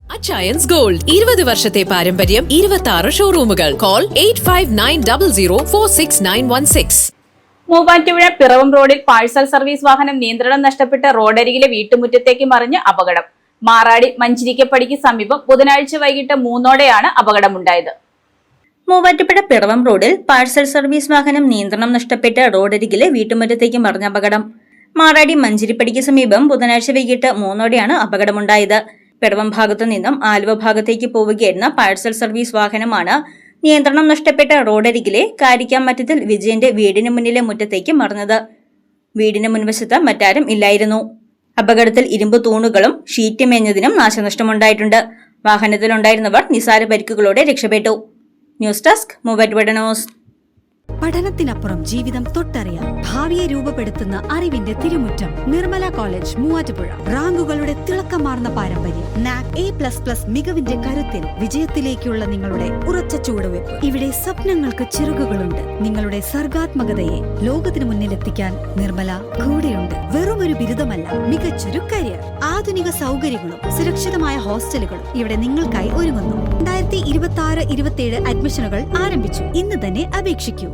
Achayans gold 20 വർഷത്തെ പാരമ്പര്യം 26 ഷോറൂമുകൾ. Call 8590046916. Muvattupuzha Piravom റോഡിൽ പാഴ്സൽ സർവീസ് വാഹനം നിയന്ത്രണം നഷ്ടപ്പെട്ട് റോഡരികിലെ വീട്ടുമുറ്റത്തേക്ക് മറിഞ്ഞ് അപകടം. മാറാടി മഞ്ചിരിക്കപ്പടിക്ക് സമീപം ബുധനാഴ്ച വൈകിട്ട് 3:00-ഓടെയാണ് അപകടമുണ്ടായത്. മൂവാറ്റുപുഴ പിറവം റോഡിൽ പാഴ്സൽ സർവീസ് വാഹനം നിയന്ത്രണം നഷ്ടപ്പെട്ട് റോഡരികിലെ വീട്ടുമുറ്റത്തേക്ക് മറിഞ്ഞ അപകടം. മാറാടി മഞ്ചിരിപ്പടിക്ക് സമീപം ബുധനാഴ്ച വൈകിട്ട് 3:00-ഓടെയാണ് അപകടമുണ്ടായത്. പിറവം ഭാഗത്തു നിന്നും ആലുവ ഭാഗത്തേക്ക് പോവുകയായിരുന്ന പാഴ്സൽ സർവീസ് വാഹനമാണ് നിയന്ത്രണം നഷ്ടപ്പെട്ട റോഡരികിലെ കാരിക്കാമറ്റത്തിൽ വിജയന്റെ വീടിന് മുന്നിലെ മുറ്റത്തേക്ക് മറിഞ്ഞത്. വീടിന് മുൻവശത്ത് മറ്റാരും ഇല്ലായിരുന്നു. അപകടത്തിൽ ഇരുമ്പ് തൂണുകളും ഷീറ്റ് മേഞ്ഞതിനും നാശനഷ്ടമുണ്ടായിട്ടുണ്ട്. വാഹനത്തിലുണ്ടായിരുന്നവർ നിസാര പരിക്കുകളോടെ രക്ഷപ്പെട്ടു. News desk Muvattupuzha news. പഠനത്തിനപ്പുറം ജീവിതം തൊട്ടറിയാം. ഭാവിയെ രൂപപ്പെടുത്തുന്ന അറിവിന്റെ തിരുമുറ്റം നിർമ്മല കോളേജ് മൂവാറ്റുപുഴ. റാങ്കുകളുടെ തിളക്കമാർന്ന പാരമ്പര്യം. നാക് A++ മികവിന്റെ കരുത്തിൽ വിജയത്തിലേക്കുള്ള നിങ്ങളുടെ ഉറച്ച ചുവടുവെപ്പ്. ഇവിടെ സ്വപ്നങ്ങൾക്ക് ചിറകുകളുണ്ട്. നിങ്ങളുടെ സർഗാത്മകതയെ ലോകത്തിന് മുന്നിലെത്തിക്കാൻ നിർമ്മല കൂടെയുണ്ട്. വെറുമൊരു ബിരുദമല്ല, മികച്ചൊരു കരിയർ. ആധുനിക സൗകര്യങ്ങളും സുരക്ഷിതമായ ഹോസ്റ്റലുകളും ഇവിടെ നിങ്ങൾക്കായി ഒരുങ്ങുന്നു. 2026-27 അഡ്മിഷനുകൾ ആരംഭിച്ചു. ഇന്ന് തന്നെ അപേക്ഷിക്കൂ.